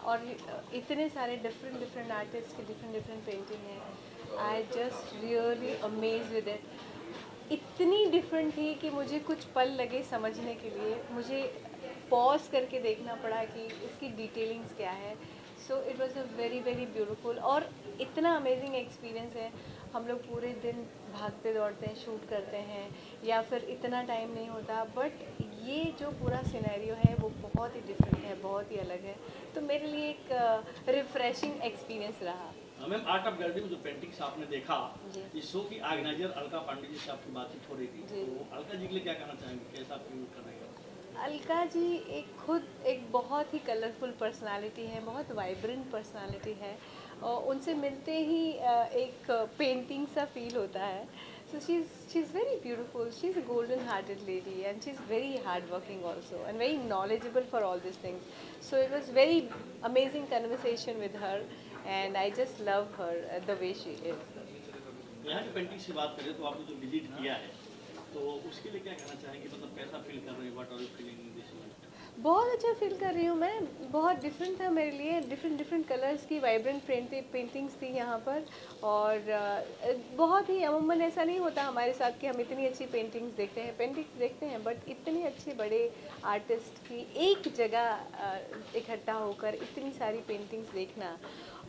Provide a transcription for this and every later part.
और इतने सारे डिफरेंट डिफरेंट आर्टिस्ट की डिफरेंट डिफरेंट पेंटिंग है। I just really amaze with it. इतनी डिफरेंट थी कि मुझे कुछ पल लगे समझने के लिए, मुझे पॉज करके देखना पड़ा कि इसकी डिटेलिंग्स क्या है। So it was a very very beautiful और इतना अमेजिंग एक्सपीरियंस है। हम लोग पूरे दिन भागते दौड़ते हैं, शूट करते हैं, या फिर इतना टाइम नहीं होता, बट ये जो पूरा सिनेरियो है वो बहुत ही डिफरेंट है, बहुत ही अलग है। तो मेरे लिए एक रिफ्रेशिंग एक्सपीरियंस रहा। मैम, आर्ट ऑफ गैलरी में जो पेंटिंग्स आपने देखा, जी। इस शो की ऑर्गेनाइजर अलका पांडे जी से आपकी बातचीत हो रही थी, जी। तो अलका जी के लिए क्या कहना चाहेंगे, कैसा फील कर रहे हैं? अलका जी खुद एक बहुत ही कलरफुल पर्सनालिटी है, बहुत वाइब्रेंट पर्सनालिटी है, और उनसे मिलते ही एक पेंटिंग सा फील होता है। So she is very beautiful, she is a golden hearted lady and she is very hard working also and very knowledgeable for all these things. So it was very amazing conversation with her and I just love her the way she is. यहाँ की painting से बात करें तो आपने जो visit किया है, तो उसके लिए क्या कहना चाहेंगे, मतलब कैसा फील कर रहे हैं, what are you feeling in this moment? बहुत अच्छा फील कर रही हूँ मैं। बहुत डिफरेंट था मेरे लिए, डिफरेंट डिफरेंट कलर्स की वाइब्रेंट पेंटिंग्स थी यहाँ पर। और बहुत ही अमूमन ऐसा नहीं होता हमारे साथ कि हम इतनी अच्छी पेंटिंग्स देखते हैं, बट इतने अच्छे बड़े आर्टिस्ट की एक जगह इकट्ठा होकर इतनी सारी पेंटिंग्स देखना,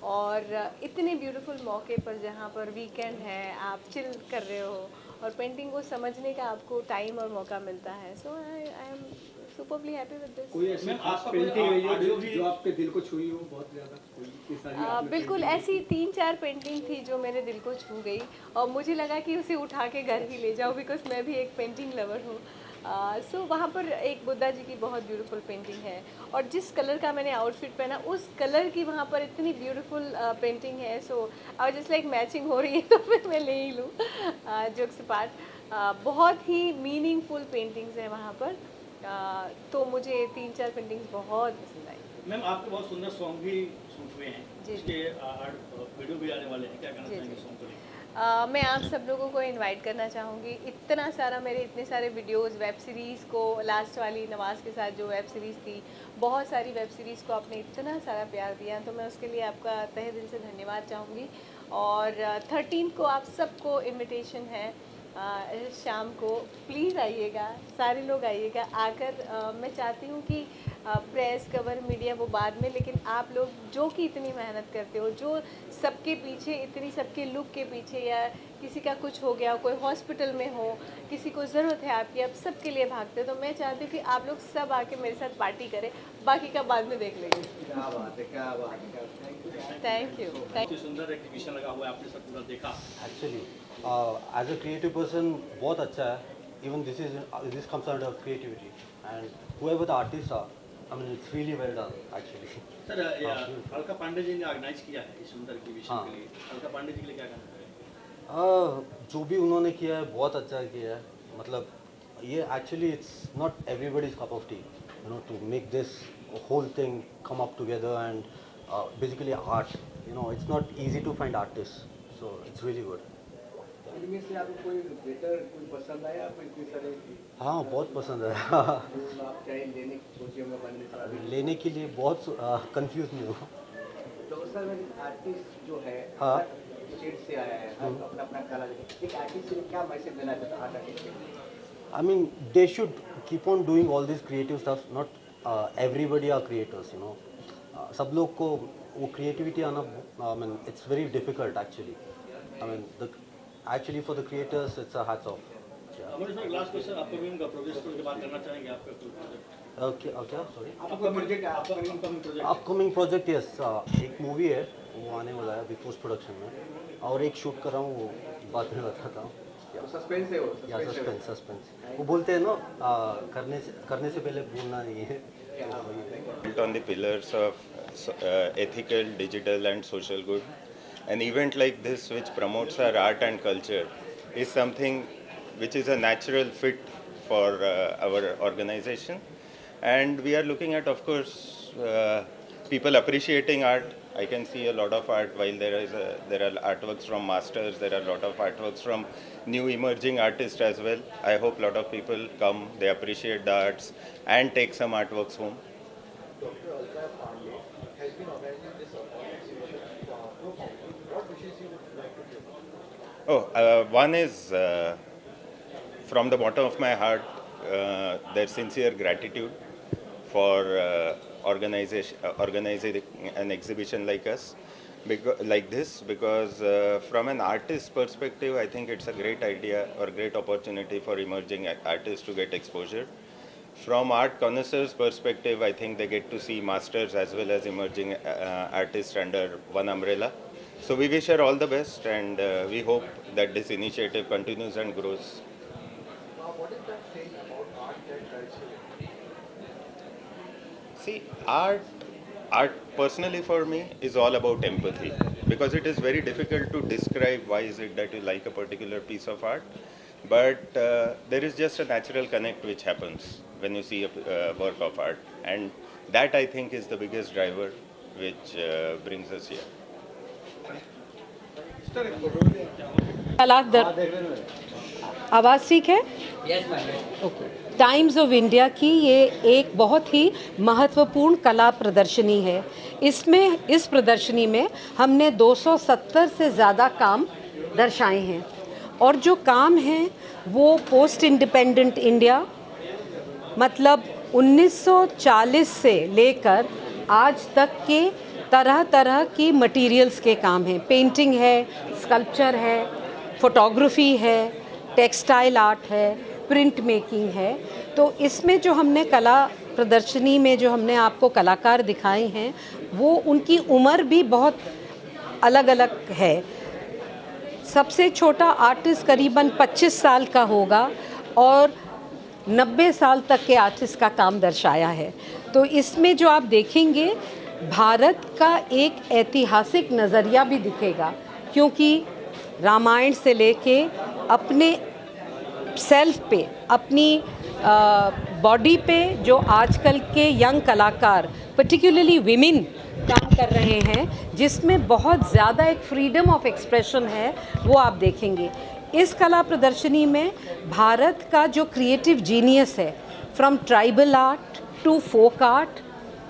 और इतने ब्यूटीफुल मौके पर जहाँ पर वीकेंड है, आप चिल कर रहे हो और पेंटिंग को समझने का आपको टाइम और मौका मिलता है। So I am superly happy with this. कोई ऐसी खास पेंटिंग रही हो जो आपके दिल को छुई हो बहुत ज़्यादा? कोई इतनी सारी आपने बिल्कुल पेंटिंग ऐसी 3-4 पेंटिंग थी जो मेरे दिल को छू गई, और मुझे लगा कि उसे उठा के घर ही ले जाऊँ, बिकॉज मैं भी एक पेंटिंग लवर हूँ। सो वहाँ पर एक बुद्धा जी की बहुत ब्यूटीफुल पेंटिंग है, और जिस कलर का मैंने आउटफिट पहना उस कलर की वहाँ पर इतनी ब्यूटीफुल पेंटिंग है। सो और जस्ट लाइक मैचिंग हो रही है तो फिर मैं ले ही लूँ। जोक्स अपार्ट, बहुत ही मीनिंगफुल पेंटिंग्स हैं वहाँ पर। तो मुझे 3-4 पेंटिंग्स बहुत पसंद आई। मैम, आपके बहुत सुंदर सॉन्ग भी शूट हुए हैं, जी। उसके वीडियो भी आने वाले हैं, क्या कहना जी चाहेंगे जी। सॉन्ग को लेकर? मैं आप सब लोगों को इनवाइट करना चाहूँगी। इतना सारा मेरे इतने सारे वीडियोस, वेब सीरीज़ को, लास्ट वाली नवाज़ के साथ जो वेब सीरीज़ थी, बहुत सारी वेब सीरीज़ को आपने इतना सारा प्यार दिया, तो मैं उसके लिए आपका तहे दिल से धन्यवाद चाहूँगी। और 13 को आप सबको इनविटेशन है, शाम को प्लीज़ आइएगा, सारे लोग आइएगा। आकर मैं चाहती हूँ कि प्रेस कवर मीडिया वो बाद में, लेकिन आप लोग जो कि इतनी मेहनत करते हो, जो सबके पीछे, इतनी सबके लुक के पीछे, या किसी का कुछ हो गया, कोई हॉस्पिटल में हो, किसी को ज़रूरत है आपकी, आप सबके लिए भागते हो, तो मैं चाहती हूँ कि आप लोग सब आके मेरे साथ पार्टी करें, बाकी का बाद में देख लेंगे। क्या बात है, क्या बात है, थैंक यू। बहुत ही सुंदर एग्जीबिशन लगा हुआ है, आपने सब पूरा देखा। Actually as a creative person बहुत अच्छा है। Even this comes under creativity and whoever the artists are, I mean it's really well done actually. Sir Alka Pandey ji ने ऑर्गेनाइज किया है इस सुंदर एग्जीबिशन हाँ। के लिए, अलका पांडे जी के लिए क्या कहना है? जो भी उन्होंने किया है बहुत अच्छा किया है। मतलब ये actually it's not everybody's cup of tea, you know, to make this whole thing come up together and basically art, you know, it's not easy to find artist, so it's really good. इनमें से आपको कोई better कोई पसंद आया, कोई इतने सारे हाँ बहुत पसंद है। जो आप चाहे लेने की सोचे होंगे बनने से अभी? लेने के लिए बहुत कंफ्यूज नहीं हूँ। तो सर आर्टिस्ट जो है हाँ। स्टेट से आया है, अपना अपना कला, एक आर्टिस्ट से क्या मैसेज देना चाहता है आर्ट आर्टिस्ट के? I mean, they should keep on doing all these creative stuff. Not everybody are creators, you know. सब लोग को वो creativity आना, I mean, it's very difficult actually. I mean, actually for the creators, it's a hats off. हमारे sir last question, upcoming project के बात करना चाहेंगे आपका कोई प्रोजेक्ट? Okay, okay, sorry. आपका project upcoming project? Upcoming project, yes. एक movie है, वो आने वाला है अभी पोस्ट प्रोडक्शन में, और एक शूट कर रहा हूँ, वो बाद में बताता हूँ। सस्पेंस है वो, या सस्पेंस वो बोलते हैं ना, करने से पहले बोलना नहीं है। Built on the pillars of ethical, digital and social good. An event like this which promotes our art and culture is something which is a natural fit for our organization, and we are looking at, of course, people appreciating art. I can see a lot of art. While there are artworks from masters, there are a lot of artworks from new emerging artists as well. I hope a lot of people come, they appreciate the arts and take some artworks home. Dr. Alka Pandey has been organizing this exhibition. What wishes you would like to give? One is from the bottom of my heart, their sincere gratitude for organizing an exhibition like us, like this, because from an artist perspective, I think it's a great idea or great opportunity for emerging artists to get exposure. From art connoisseurs perspective, I think they get to see masters as well as emerging artists under one umbrella. So we wish her all the best, and we hope that this initiative continues and grows. What is that thing about art that drives you? See, art personally for me is all about empathy, because it is very difficult to describe why is it that you like a particular piece of art, but there is just a natural connect which happens when you see a work of art, and that I think is the biggest driver which brings us here. आवाज़ ठीक है? Okay. Times of India की ये एक बहुत ही महत्वपूर्ण कला प्रदर्शनी है। इस प्रदर्शनी में हमने 270 से ज़्यादा काम दर्शाए हैं, और जो काम हैं वो पोस्ट इंडिपेंडेंट इंडिया, मतलब 1940 से लेकर आज तक के तरह तरह की मटेरियल्स के काम हैं। पेंटिंग है, स्कल्पचर है, फोटोग्राफी है, टेक्सटाइल आर्ट है, प्रिंट मेकिंग है। तो इसमें जो हमने कला प्रदर्शनी में जो हमने आपको कलाकार दिखाए हैं, वो उनकी उम्र भी बहुत अलग अलग है। सबसे छोटा आर्टिस्ट करीबन 25 साल का होगा, और 90 साल तक के आर्टिस्ट का काम दर्शाया है। तो इसमें जो आप देखेंगे, भारत का एक ऐतिहासिक नज़रिया भी दिखेगा, क्योंकि रामायण से लेके अपने सेल्फ पे, अपनी बॉडी पे जो आजकल के यंग कलाकार, पर्टिकुलरली विमेन काम कर रहे हैं जिसमें बहुत ज़्यादा एक फ्रीडम ऑफ एक्सप्रेशन है, वो आप देखेंगे। इस कला प्रदर्शनी में भारत का जो क्रिएटिव जीनियस है, from tribal art to folk art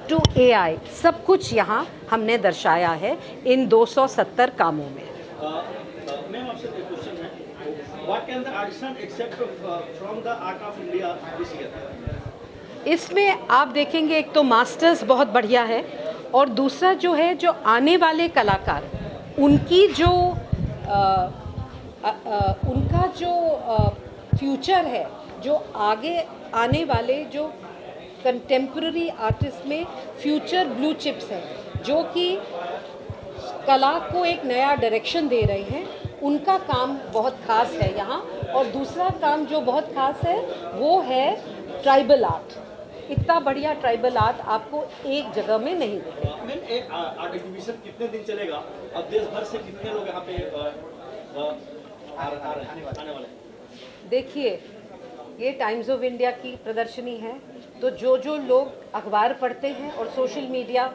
to AI, सब कुछ यहाँ हमने दर्शाया है इन 270 कामों में। मैम आपसे एक क्वेश्चन है, what can the artisan accept from the art of India this year? इसमें आप देखेंगे एक तो मास्टर्स बहुत बढ़िया है, और दूसरा जो है जो आने वाले कलाकार उनकी जो उनका जो फ्यूचर है, जो आगे आने वाले जो कंटेम्प्ररी आर्टिस्ट में फ्यूचर ब्लू चिप्स हैं जो कि कला को एक नया डायरेक्शन दे रहे हैं, उनका काम बहुत खास है यहाँ। और दूसरा काम जो बहुत खास है वो है ट्राइबल आर्ट। इतना बढ़िया ट्राइबल आर्ट आपको एक जगह में नहीं मिलेगा। मैम एक आर्ट एग्जीबिशन कितने दिन चलेगा? अब देश भर से कितने लोग यहाँ पे आने वाले हैं? देखिए, ये टाइम्स ऑफ इंडिया की प्रदर्शनी है, तो जो लोग अखबार पढ़ते हैं और सोशल मीडिया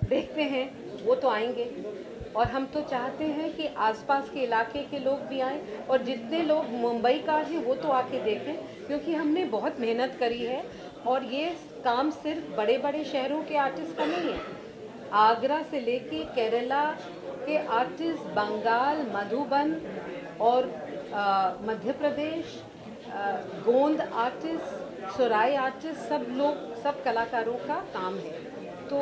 देखते हैं वो तो आएंगे, और हम तो चाहते हैं कि आसपास के इलाके के लोग भी आएं, और जितने लोग मुंबई का हैं वो तो आके देखें, क्योंकि हमने बहुत मेहनत करी है। और ये काम सिर्फ बड़े बड़े शहरों के आर्टिस्ट का नहीं है, आगरा से लेके केरला के आर्टिस्ट, बंगाल, मधुबन और मध्य प्रदेश, गोंद आर्टिस्ट, सुराई आर्टिस्ट, सब लोग, सब कलाकारों का काम है। तो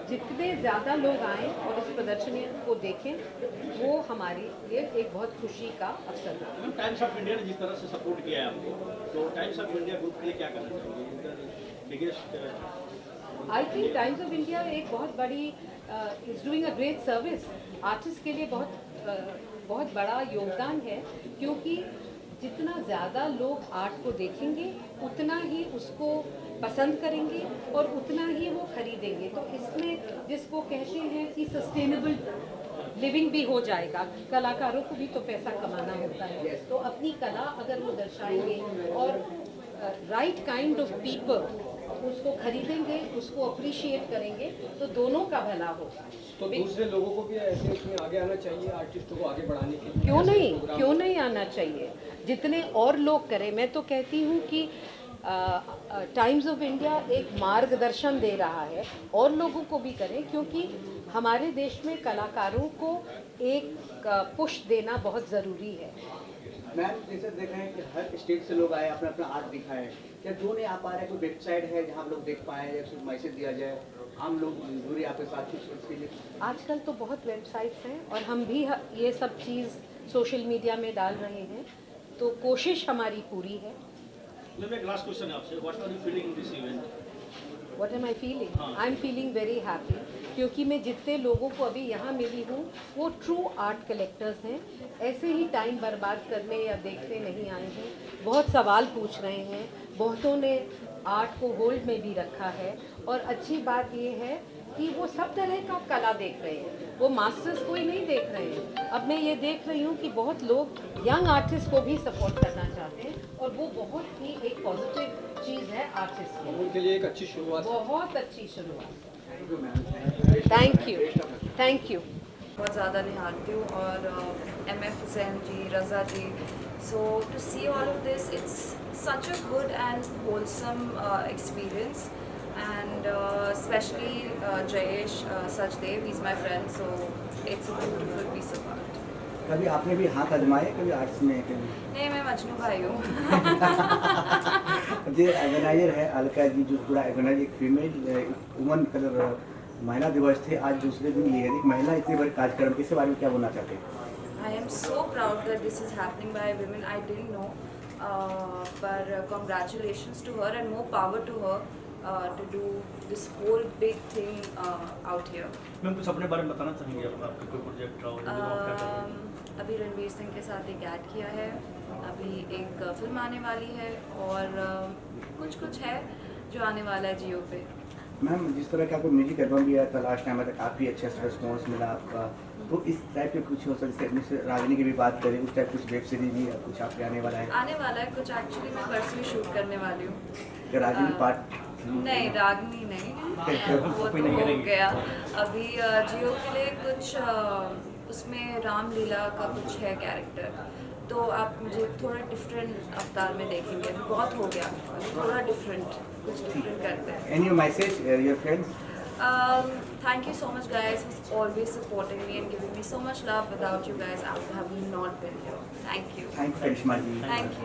जितने ज़्यादा लोग आएँ और इस प्रदर्शनी को देखें, वो हमारे लिए एक बहुत खुशी का अवसर है। मैम टाइम्स ऑफ इंडिया ने जिस तरह से सपोर्ट किया है आपको, तो टाइम्स ऑफ इंडिया ग्रुप के लिए क्या करना चाहिए? Biggest I think times of India एक बहुत बड़ी is doing a great service. Artist के लिए बहुत बड़ा योगदान है, क्योंकि जितना ज़्यादा लोग आर्ट को देखेंगे उतना ही उसको पसंद करेंगे और उतना ही वो खरीदेंगे। तो इसमें जिसको कहते हैं कि सस्टेनेबल लिविंग भी हो जाएगा। कलाकारों को भी तो पैसा कमाना होता है, तो अपनी कला अगर वो दर्शाएंगे और राइट काइंड ऑफ पीपल उसको खरीदेंगे, उसको अप्रिशिएट करेंगे, तो दोनों का भला होगा। तो दूसरे लोगों को भी ऐसे इसमें आगे आना चाहिए, आर्टिस्टों को आगे बढ़ाने के लिए? क्यों नहीं आना चाहिए? जितने और लोग करें। मैं तो कहती हूँ कि टाइम्स ऑफ इंडिया एक मार्गदर्शन दे रहा है, और लोगों को भी करें, क्योंकि हमारे देश में कलाकारों को एक पुश देना बहुत ज़रूरी है। मैम जैसे देख रहे हैं कि हर स्टेट से लोग आए, अपना अपना आर्ट दिखाएं, क्या जो नहीं आ पा रहे हैं, कोई वेबसाइट है जहाँ हम लोग देख पाएँ या कुछ मैसेज दिया जाए, हम लोग जुड़े आपके साथ कुछ इसके लिए? आजकल तो बहुत वेबसाइट्स हैं, और हम भी ये सब चीज़ सोशल मीडिया में डाल रहे हैं, तो कोशिश हमारी पूरी है। मैम एक लास्ट क्वेश्चन है आपसे, what are you feeling in this event? What am I feeling? I am feeling very happy, क्योंकि मैं जितने लोगों को अभी यहाँ मिली हूँ वो ट्रू आर्ट कलेक्टर्स हैं। ऐसे ही टाइम बर्बाद करने या देखते नहीं आए हैं, बहुत सवाल पूछ रहे हैं, बहुतों ने आर्ट को होल्ड में भी रखा है। और अच्छी बात ये है कि वो सब तरह का कला देख रहे हैं, वो मास्टर्स कोई नहीं देख रहे हैं। अब मैं ये देख रही हूँ कि बहुत लोग यंग आर्टिस्ट को भी सपोर्ट करना चाहते हैं, और वो बहुत ही एक पॉजिटिव चीज़ है आर्टिस्ट के लिए। उनके लिए एक अच्छी शुरुआत, बहुत अच्छी शुरुआत। Thank you. बहुत ज़्यादा निहारती हूँ, और MF Hussain ji, Raza ji, so to see all of this, it's such a good and wholesome experience, and specially Jayesh Sachdev, he is my friend, so it's a beautiful piece of art. कभी आपने भी हाथ आजमाए कभी आर्ट्स में? कभी नहीं, मैं मजनू भाई हूँ। जो ऑर्गेनाइजर है अलका जी, जो पूरा ऑर्गेनाइज एक फीमेल वुमन कलर महिला दिवस थे, आज दूसरे दिन ये है, एक महिला इतने बड़े कार्यक्रम, इसके बारे में क्या बोलना चाहते हैं? I am so proud that this is happening by women. I didn't know, but congratulations to her and more power to her to do this whole big thing out here. Ma'am कुछ अपने बारे में बताना चाहेंगे, आपका कोई project रहा? अभी रणवीर सिंह के साथ एक ऐड किया है, अभी एक फिल्म आने वाली है, और कुछ है जो आने वाला है जियो पे। मैम जिस तरह का आपको म्यूजिक एल्बम भी आया था लास्ट टाइम, तक काफ़ी अच्छा रिस्पॉन्स मिला आपका, तो इस टाइप के कुछ हो सकता है, रागिनी की भी बात करें, उस टाइप कुछ वेब सीरीज भी कुछ आपके आने वाला है? आने वाला है कुछ, एक्चुअली मैं परसों ही शूट करने वाली हूँ। रागिनी पार्ट नहीं, रागनी नहीं, वो तो हो गया। अभी जियो के लिए कुछ उसमें रामलीला का कुछ है कैरेक्टर, तो आप मुझे थोड़ा डिफरेंट अवतार में देखेंगे। अभी बहुत हो गया, थोड़ा डिफरेंट, कुछ डिफरेंट करते हैं। Any message, your friends? Thank you so much, guys, for always supporting me and giving me so much love. Without you guys, I would have not been here. Thank you. Thanks, Karishma ji. Thank you.